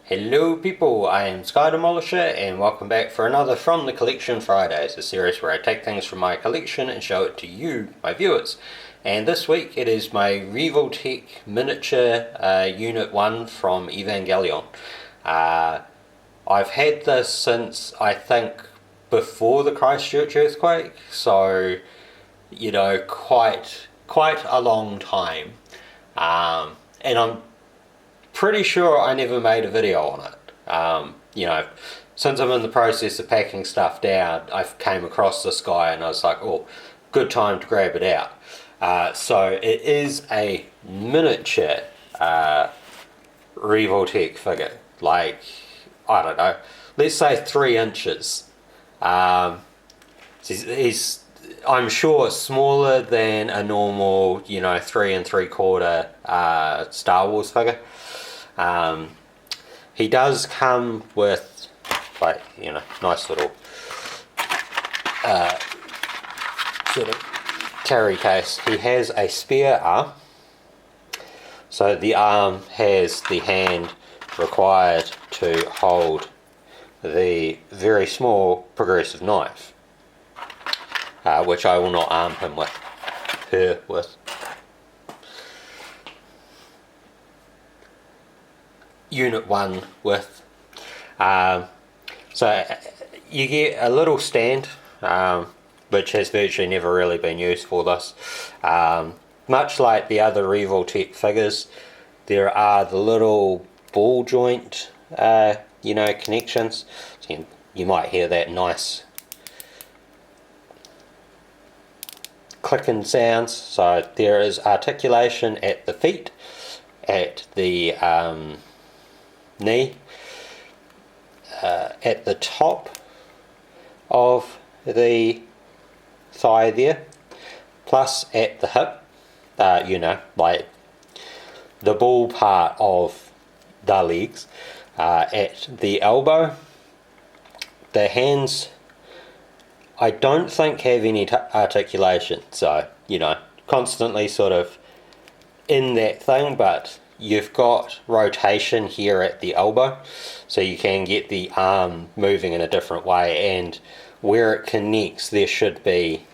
Hello people, I am Sky Demolisher and welcome back for another From the Collection Fridays, a series where I take things from my collection and show it to you, my viewers. And this week it is my Revoltech Miniature Unit 1 from Evangelion. I've had this since, I think, before the Christchurch earthquake, so, you know, quite a long time. And I'm pretty sure I never made a video on it. You know, since I'm in the process of packing stuff down, I came across this guy and I was like, oh, good time to grab it out. So it is a miniature Revoltech figure, like, I don't know, let's say 3 inches. He's I'm sure smaller than a normal, you know, 3 3/4 Star Wars figure. He does come with, like, you know, nice little sort of carry case. He has a spare arm, so the arm has the hand required to hold the very small progressive knife, which I will not arm him with, her with. Unit 1 with. So you get a little stand, which has virtually never really been used for this. Much like the other Revoltech figures, there are the little ball joint, you know, connections. So you might hear that nice clicking sounds. So there is articulation at the feet, at the knee, at the top of the thigh there, plus at the hip, you know, like the ball part of the legs, at the elbow. The hands, I don't think have any articulation, so, you know, constantly sort of in that thing, but you've got rotation here at the elbow, so you can get the arm moving in a different way, and where it connects there should be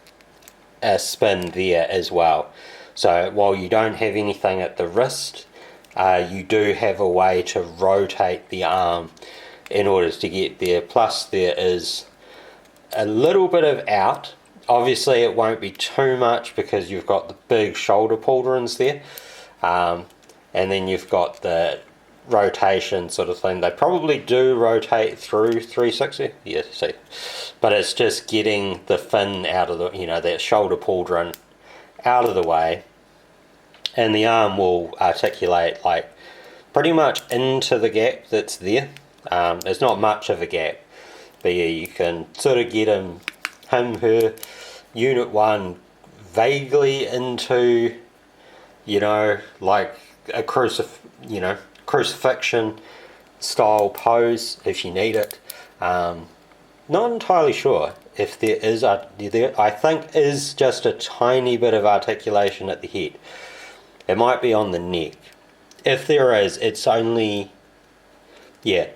a spin there as well. So while you don't have anything at the wrist, you do have a way to rotate the arm in order to get there. Plus there is a little bit of out. Obviously it won't be too much because you've got the big shoulder pauldrons there. And then you've got the rotation sort of thing. They probably do rotate through 360. Yeah, see. But it's just getting the fin out of the, you know, that shoulder pauldron out of the way. And the arm will articulate, like, pretty much into the gap that's there. There's not much of a gap. But yeah, you can sort of get him, her, Unit 1 vaguely into, you know, like a crucifixion style pose if you need it. Not entirely sure if there is I think is just a tiny bit of articulation at the head. It might be on the neck. If there is, it's only, yeah,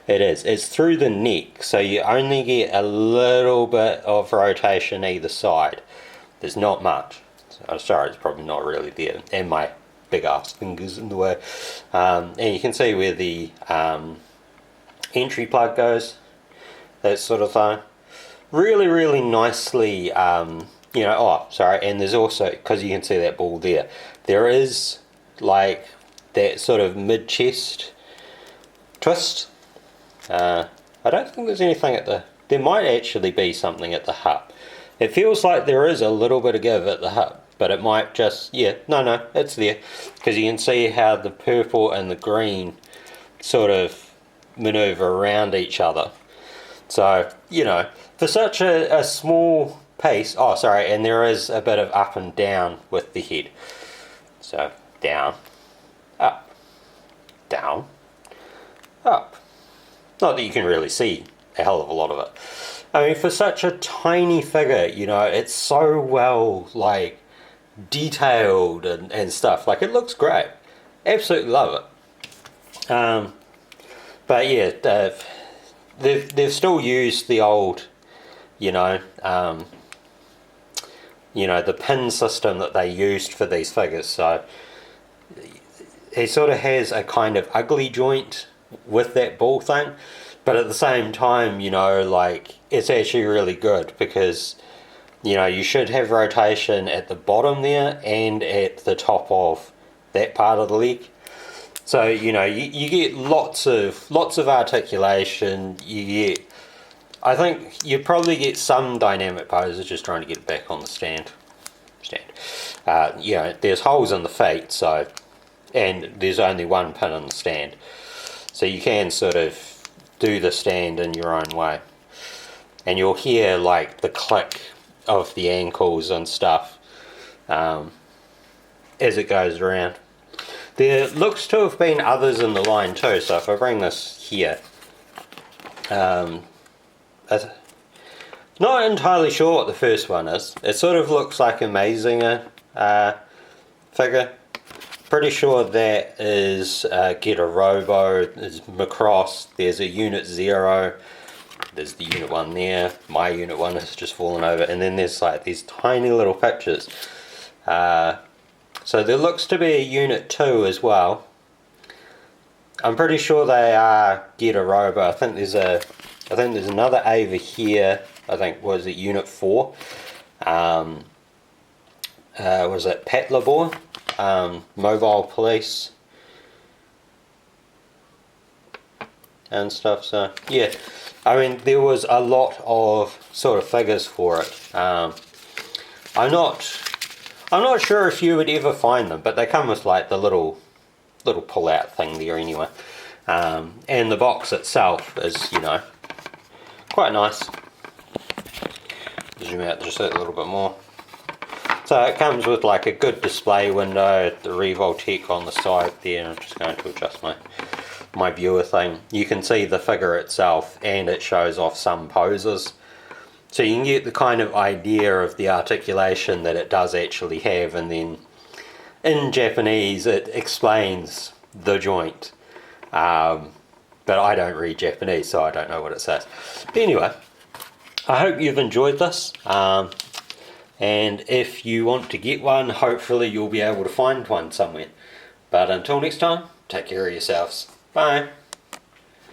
it is. It's through the neck, so you only get a little bit of rotation either side. There's not much. I'm sorry, it's probably not really there, and my big ass fingers in the way. And you can see where the entry plug goes, that sort of thing. Really nicely, you know, oh, sorry, and there's also, because you can see that ball there, there is like that sort of mid-chest twist. I don't think there's anything at the, there might actually be something at the hip. It feels like there is a little bit of give at the hip, but it might just, yeah, no, it's there. Because you can see how the purple and the green sort of maneuver around each other. So, you know, for such a small piece, oh, sorry, and there is a bit of up and down with the head. So, down, up, down, up. Not that you can really see a hell of a lot of it. I mean, for such a tiny figure, you know, it's so well, like, detailed and stuff. Like, it looks great. Absolutely love it. But yeah, they've still used the old, you know, the pin system that they used for these figures. So he sort of has a kind of ugly joint with that ball thing, but at the same time, like, it's actually really good because, you should have rotation at the bottom there and at the top of that part of the leg. So, you get lots of articulation. I think you probably get some dynamic poses, just trying to get it back on the stand. There's holes in the feet, so, and there's only one pin in the stand, so you can sort of do the stand in your own way, and you'll hear like the click of the ankles and stuff as it goes around. There looks to have been others in the line too, so if I bring this here, not entirely sure what the first one is. It sort of looks like a Mazinger figure. Pretty sure that is Get a Robo, there's Macross, there's a Unit 0, there's the Unit 1 there, my Unit 1 has just fallen over, and then there's like these tiny little pictures. So there looks to be a Unit 2 as well. I'm pretty sure they are Get a Robo. I think there's another Ava here. I think, was it Unit 4? Was it Pat Labor? Mobile Police and stuff. So yeah, I mean, there was a lot of sort of figures for it. I'm not sure if you would ever find them, but they come with like the little pull out thing there anyway. And the box itself is, quite nice. Zoom out just a little bit more. So it comes with like a good display window, the Revoltech on the side there. I'm just going to adjust my viewer thing. You can see the figure itself, and it shows off some poses. So you can get the kind of idea of the articulation that it does actually have, and then in Japanese it explains the joint. But I don't read Japanese, so I don't know what it says. But anyway, I hope you've enjoyed this. And if you want to get one, hopefully you'll be able to find one somewhere. But until next time, take care of yourselves. Bye.